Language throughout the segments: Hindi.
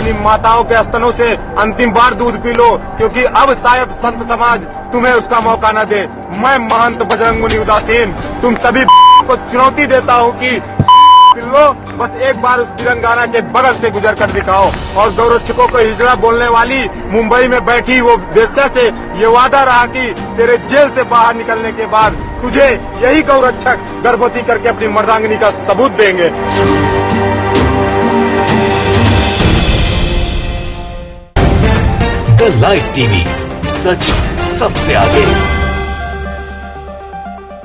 अपनी माताओं के स्तनों से अंतिम बार दूध पी लो, क्योंकि अब शायद संत समाज तुम्हें उसका मौका न दे। मैं महंत बजरंग मुनि उदासीन तुम सभी को चुनौती देता हूँ कि लो बस एक बार उस तिरंगाना के बगल से गुजर कर दिखाओ। और गौरक्षकों को हिजड़ा बोलने वाली मुंबई में बैठी वो वेश्या से ये वादा रहा कि तेरे जेल से बाहर निकलने के बाद तुझे यही गौरक्षक गर्भवती करके अपनी मर्दांगिनी का सबूत देंगे। द लाइव टीवी, सच सबसे आगे।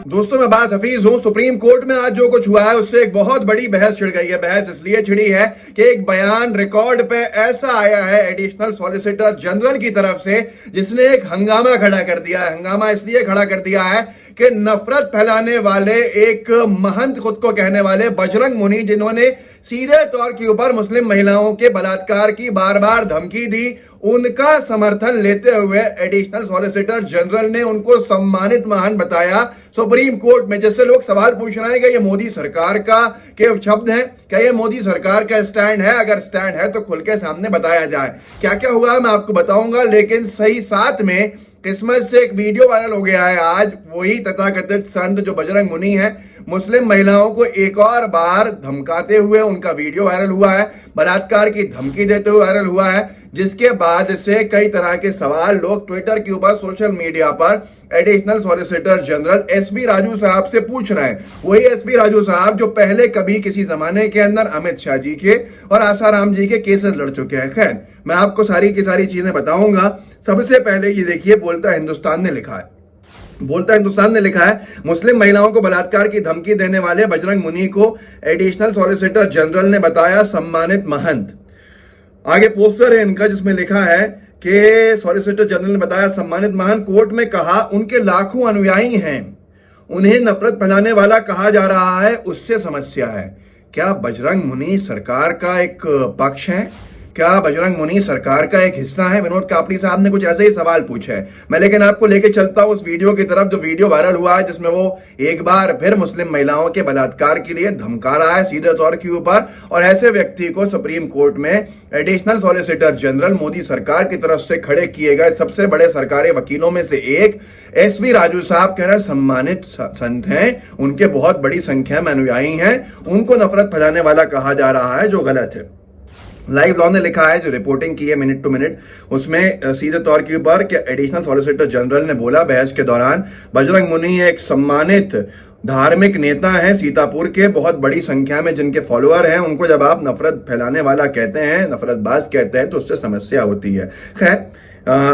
दोस्तों मैं बात हफीज हूं। सुप्रीम कोर्ट में आज जो कुछ हुआ है उससे एक बहुत बड़ी बहस छिड़ गई है। बहस इसलिए छिड़ी है कि एक बयान रिकॉर्ड पे ऐसा आया है एडिशनल सॉलिसिटर जनरल की तरफ से, जिसने एक हंगामा खड़ा कर दिया है। हंगामा इसलिए खड़ा कर दिया है कि नफरत फैलाने वाले एक महंत खुद को कहने वाले बजरंग मुनि, जिन्होंने सीधे तौर के ऊपर मुस्लिम महिलाओं के बलात्कार की बार बार धमकी दी, उनका समर्थन लेते हुए एडिशनल सॉलिसिटर जनरल ने उनको सम्मानित महान बताया सुप्रीम कोर्ट में। जिससे लोग सवाल पूछ रहे हैं कि ये मोदी सरकार का के शब्द हैं, क्या ये मोदी सरकार का स्टैंड है? अगर स्टैंड है तो खुल के सामने बताया जाए। क्या क्या हुआ मैं आपको बताऊंगा, लेकिन सही साथ में किस्मत से एक वीडियो वायरल हो गया है आज। वही तथाकथित संत जो बजरंग मुनि है, मुस्लिम महिलाओं को एक और बार धमकाते हुए उनका वीडियो वायरल हुआ है, बलात्कार की धमकी देते हुए वायरल हुआ है, जिसके बाद से कई तरह के सवाल लोग ट्विटर के ऊपर, सोशल मीडिया पर additional solicitor general SP Raju साहब से पूछ रहे हैं। वही एसपी राजू साहब जो पहले कभी किसी जमाने के अंदर अमित शाह जी के और आसाराम जी के केसेस लड़ चुके हैं। खैर, मैं आपको सारी की सारी चीजें बताऊंगा। सबसे पहले ये देखिए, बोलता हिंदुस्तान ने लिखा है। बोलता हिंदुस्तान ने लिखा है, मुस्लिम महिलाओं को बलात्कार की धमकी देने वाले बजरंग मुनि को एडिशनल सॉलिसिटर जनरल ने बताया सम्मानित महंत। आगे पोस्टर है इनका जिसमें लिखा है कि सॉलिसिटर जनरल ने बताया सम्मानित महंत। कोर्ट में कहा उनके लाखों अनुयायी हैं, उन्हें नफरत फैलाने वाला कहा जा रहा है, उससे समस्या है। क्या बजरंग मुनि सरकार का एक पक्ष है? क्या बजरंग मुनि सरकार का एक हिस्सा है? विनोद कापड़ी साहब ने कुछ ऐसे ही सवाल पूछे है। मैं लेकिन आपको लेके चलता हूं उस वीडियो की तरफ, जो वीडियो वायरल हुआ है, जिसमें वो एक बार फिर मुस्लिम महिलाओं के बलात्कार के लिए धमका रहा है सीधे तौर के ऊपर। और ऐसे व्यक्ति को सुप्रीम कोर्ट में एडिशनल सॉलिसिटर जनरल मोदी सरकार की तरफ से खड़े किए गए सबसे बड़े सरकारी वकीलों में से एक एसपी राजू साहब कह रहे हैं सम्मानित संत हैं, उनके बहुत बड़ी संख्या में अनुयायी हैं, उनको नफरत फैलाने वाला कहा जा रहा है, जो गलत है। लाइव लॉ ने लिखा है, जो रिपोर्टिंग की है मिनट टू मिनट, उसमें सीधे तौर के ऊपर कि एडिशनल सॉलिसिटर जनरल ने बोला बहस के दौरान, बजरंग मुनि एक सम्मानित धार्मिक नेता हैं सीतापुर के, बहुत बड़ी संख्या में जिनके फॉलोअर हैं, उनको जब आप नफरत फैलाने वाला कहते हैं, नफरतबाज कहते हैं, तो उससे समस्या होती है। खैर,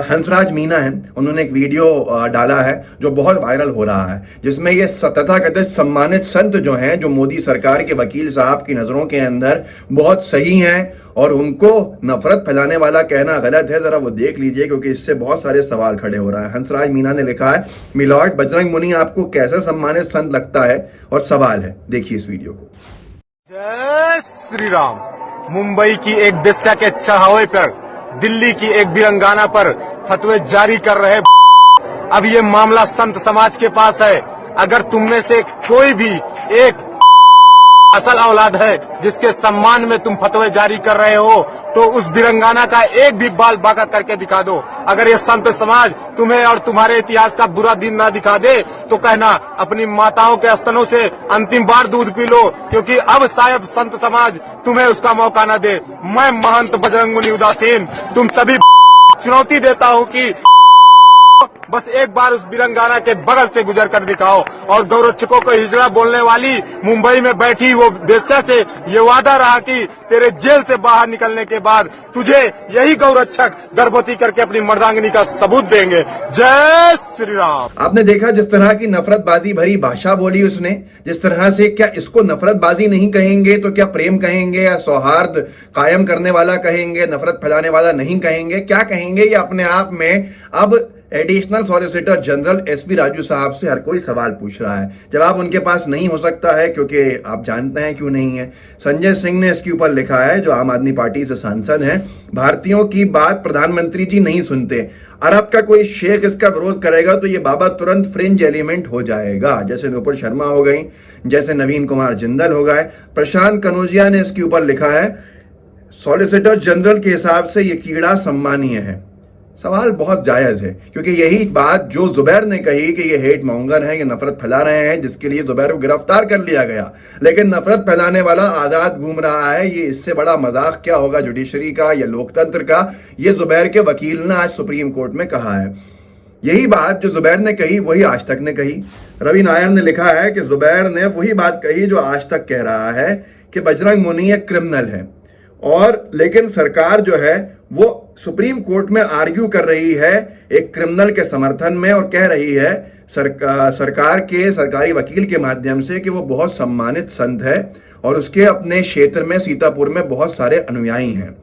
हंसराज मीना है, उन्होंने एक वीडियो डाला है जो बहुत वायरल हो रहा है, जिसमें ये तथाकथित सम्मानित संत जो हैं, जो मोदी सरकार के वकील साहब की नजरों के अंदर बहुत सही हैं और उनको नफरत फैलाने वाला कहना गलत है। जरा वो देख लीजिए, क्योंकि इससे बहुत सारे सवाल खड़े हो रहे हैं। हंसराज मीना ने लिखा है, मिलॉर्ड बजरंग मुनि आपको कैसे सम्मानित संत लगता है? और सवाल है, देखिए इस वीडियो को। जय श्री राम। मुंबई की एक वेश्या के चढ़ावे पर दिल्ली की एक बिरंगाना पर फतवे जारी कर रहे। अब ये मामला संत समाज के पास है। अगर तुम में से कोई भी एक असल औलाद है जिसके सम्मान में तुम फतवे जारी कर रहे हो, तो उस बिरंगाना का एक भी बाल बांका करके दिखा दो। अगर ये संत समाज तुम्हें और तुम्हारे इतिहास का बुरा दिन ना दिखा दे, तो कहना अपनी माताओं के स्तनों से अंतिम बार दूध पी लो, क्योंकि अब शायद संत समाज तुम्हें उसका मौका न दे। मैं महंत बजरंग मुनि उदासीन तुम सभी चुनौती देता हूँ कि बस एक बार उस बिरंगाना के बगल से गुजर कर दिखाओ। और गौरक्षकों को हिजड़ा बोलने वाली मुंबई में बैठी वो वेश्या से ये वादा रहा कि तेरे जेल से बाहर निकलने के बाद तुझे यही गौरक्षक गर्भवती करके अपनी मर्दांगिनी का सबूत देंगे। जय श्री राम। आपने देखा जिस तरह की नफरतबाजी भरी भाषा बोली उसने, जिस तरह से, क्या इसको नफरतबाजी नहीं कहेंगे तो क्या प्रेम कहेंगे, या सौहार्द कायम करने वाला कहेंगे, नफरत फैलाने वाला नहीं कहेंगे, क्या कहेंगे? ये अपने आप में अब additional solicitor general SP Raju साहब से हर कोई सवाल पूछ रहा है। जवाब उनके पास नहीं हो सकता है, क्योंकि आप जानते हैं क्यों नहीं है। संजय सिंह ने इसके ऊपर लिखा है, जो आम आदमी पार्टी से सांसद हैं, भारतीयों की बात प्रधानमंत्री जी नहीं सुनते। अरब का कोई शेख इसका विरोध करेगा तो ये बाबा तुरंत फ्रिंज एलिमेंट हो जाएगा, जैसे नुपुर शर्मा हो गई, जैसे नवीन कुमार जिंदल हो गए। प्रशांत कनौजिया ने इसके ऊपर लिखा है, सॉलिसिटर जनरल के हिसाब से यह कीड़ा सम्मानीय है? सवाल बहुत जायज है, क्योंकि यही बात जो जुबैर ने कही कि ये हेट मॉन्गर हैं, ये नफरत फैला रहे हैं, जिसके लिए जुबैर को गिरफ्तार कर लिया गया। लेकिन नफरत फैलाने वाला आजाद घूम रहा है। ये इससे बड़ा मजाक क्या होगा जुडिशरी का या लोकतंत्र का? ये जुबैर के वकील ने आज सुप्रीम कोर्ट में कहा है। यही बात जो जुबैर ने कही वही आज तक ने कही। रवि नायर ने लिखा है कि जुबैर ने वही बात कही जो आज तक कह रहा है कि बजरंग मुनी एक क्रिमिनल है, और लेकिन सरकार जो है वो सुप्रीम कोर्ट में आर्ग्यू कर रही है एक क्रिमिनल के समर्थन में, और कह रही है सरकार के सरकारी वकील के माध्यम से कि वो बहुत सम्मानित संत है और उसके अपने क्षेत्र में सीतापुर में बहुत सारे अनुयायी हैं।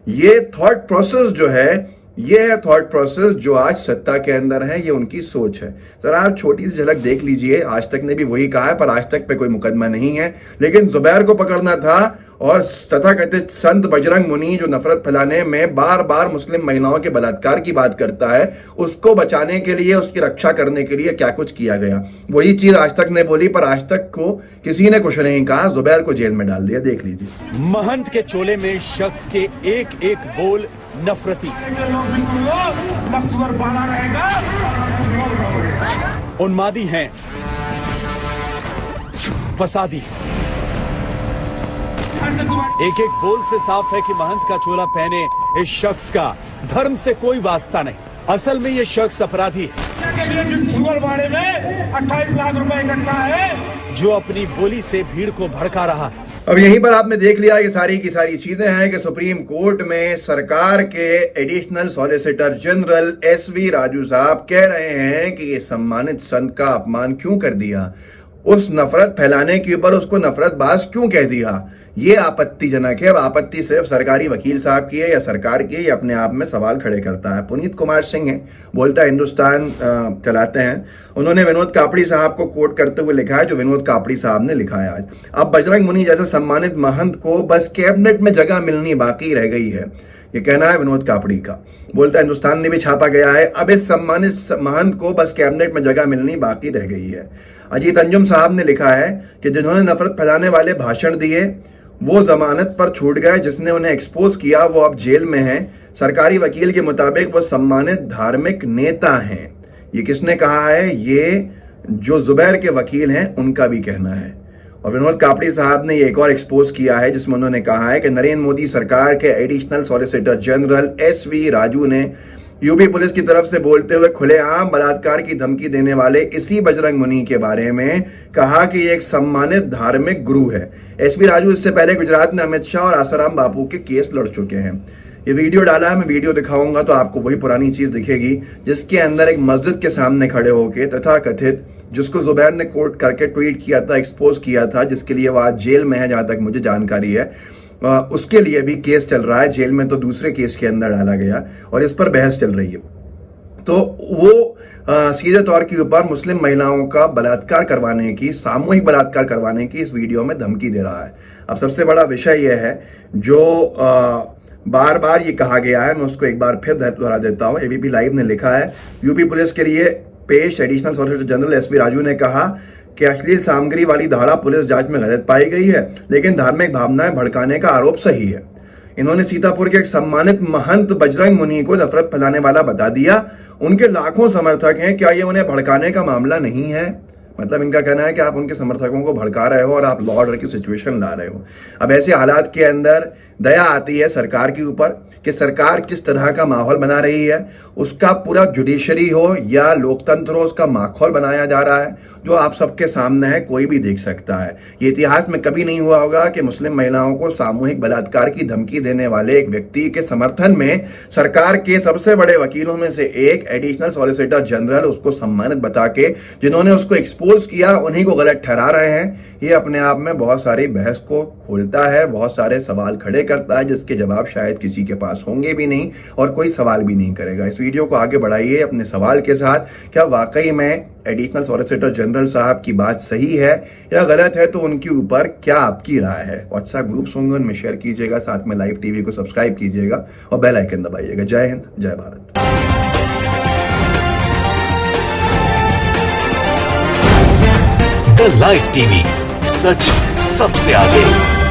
ये थॉट प्रोसेस जो है, ये है थॉट प्रोसेस जो आज सत्ता के अंदर है, ये उनकी सोच है। जरा आप छोटी सी झलक देख लीजिए। आज तक ने भी वही कहा है, पर आज तक पे कोई मुकदमा नहीं है। लेकिन जुबैर को पकड़ना था, और तथाकथित संत बजरंग मुनी जो नफरत फैलाने में बार बार मुस्लिम महिलाओं के बलात्कार की बात करता है, उसको बचाने के लिए, उसकी रक्षा करने के लिए क्या कुछ किया गया, वही चीज आज तक ने बोली, पर आज तक को किसी ने कुछ नहीं कहा। जुबैर को जेल में डाल दिया। देख लीजिए। महंत के चोले में शख्स के एक एक बोल नफरती, उन्मादी हैं, फसादी। एक एक बोल से साफ है कि महंत का चोला पहने इस शख्स का धर्म से कोई वास्ता नहीं। असल में ये शख्स अपराधी है में 28 लाख रुपए इकट्ठा है, जो अपनी बोली से भीड़ को भड़का रहा है। अब यहीं पर आपने देख लिया कि सारी की सारी चीजें हैं कि सुप्रीम कोर्ट में सरकार के additional solicitor general SV Raju साहब कह रहे हैं कि ये सम्मानित संत का अपमान क्यों कर दिया, उस नफरत फैलाने के ऊपर उसको नफरतबाज क्यों कह दिया। ये आपत्तिजनक है। अब आपत्ति सिर्फ सरकारी वकील साहब की है या सरकार की है, ये अपने आप में सवाल खड़े करता है। पुनीत कुमार सिंह है, बोलता हिंदुस्तान चलाते हैं, उन्होंने विनोद कापड़ी साहब को कोट करते हुए लिखा है जो विनोद कापड़ी साहब ने लिखा है आज। अब बजरंग मुनी जैसे सम्मानित महंत को बस कैबिनेट में जगह मिलनी बाकी रह गई है, ये कहना है विनोद कापड़ी का। बोलता हिंदुस्तान ने भी छापा गया है, अब इस सम्मानित महंत को बस कैबिनेट में जगह मिलनी बाकी रह गई है। अजीत अंजुम साहब ने लिखा है कि जिन्होंने नफरत फैलाने वाले भाषण दिए वो जमानत पर छूट गए, जिसने उन्हें एक्सपोज किया वो अब जेल में है। सरकारी वकील के मुताबिक वो सम्मानित धार्मिक नेता हैं। ये किसने कहा है? ये जो जुबैर के वकील हैं उनका भी कहना है। और विनोद कापड़ी साहब ने एक और एक्सपोज किया है जिसमें उन्होंने कहा है कि नरेंद्र मोदी सरकार के additional solicitor general SV Raju ने यूपी पुलिस की तरफ से बोलते हुए खुलेआम बलात्कार की धमकी देने वाले इसी बजरंग मुनी के बारे में कहा कि ये एक सम्मानित धार्मिक गुरु है। एसवी राजू इससे पहले गुजरात में अमित शाह और आसाराम बापू के केस लड़ चुके हैं। ये वीडियो डाला है, मैं वीडियो दिखाऊंगा तो आपको वही पुरानी चीज दिखेगी जिसके अंदर एक मस्जिद के सामने खड़े होके तथा कथित, जिसको जुबैर ने कोट करके ट्वीट किया था, एक्सपोज किया था, जिसके लिए वो आज जेल में है जहां तक मुझे जानकारी है, उसके लिए भी केस चल रहा है। जेल में तो दूसरे केस के अंदर डाला गया और इस पर बहस चल रही है। तो वो सीधे तौर के ऊपर मुस्लिम महिलाओं का बलात्कार करवाने की, सामूहिक बलात्कार करवाने की इस वीडियो में धमकी दे रहा है। अब सबसे बड़ा विषय यह है जो बार बार ये कहा गया है, मैं उसको एक बार फिर दोहरा देता हूं। एबीपी लाइव ने लिखा है, यूपी पुलिस के लिए पेश additional solicitor general SV Raju ने कहा कि अश्लील सामग्री वाली धारा पुलिस जांच में गलत पाई गई है, लेकिन धार्मिक भावनाएं भड़काने का आरोप सही है। इन्होंने सीतापुर के एक सम्मानित महंत बजरंग मुनि को नफरत फैलाने वाला बता दिया। उनके लाखों समर्थक हैं, क्या ये उन्हें भड़काने का मामला नहीं है? मतलब इनका कहना है कि आप उनके समर्थकों को भड़का रहे हो और आप लॉ ऑर्डर की सिचुएशन ला रहे हो। अब ऐसे हालात के अंदर दया आती है सरकार के ऊपर कि सरकार किस तरह का माहौल बना रही है, उसका पूरा जुडिशरी हो या लोकतंत्र हो, उसका माहौल बनाया जा रहा है जो आप सबके सामने है, कोई भी देख सकता है। ये इतिहास में कभी नहीं हुआ होगा कि मुस्लिम महिलाओं को सामूहिक बलात्कार की धमकी देने वाले एक व्यक्ति के समर्थन में सरकार के सबसे बड़े वकीलों में से एक एडिशनल सॉलिसिटर जनरल उसको सम्मानित बता के जिन्होंने उसको एक्सपोज किया उन्हीं को गलत ठहरा रहे हैं। ये अपने आप में बहुत सारी बहस को खोलता है, बहुत सारे सवाल खड़े करता है जिसके जवाब शायद किसी के पास होंगे भी नहीं और कोई सवाल भी नहीं करेगा। इस वीडियो को आगे बढ़ाइए अपने सवाल के साथ, क्या वाकई में एडिशनल सॉलिसिटर जनरल साहब की बात सही है या गलत है, तो उनके ऊपर क्या आपकी राय है? व्हाट्सएप ग्रुप्स होंगे, उनमें शेयर कीजिएगा, साथ में लाइव टीवी को सब्सक्राइब कीजिएगा और बेल आइकन दबाइएगा। जय हिंद, जय भारत। द लाइव टीवी, सच सबसे आगे।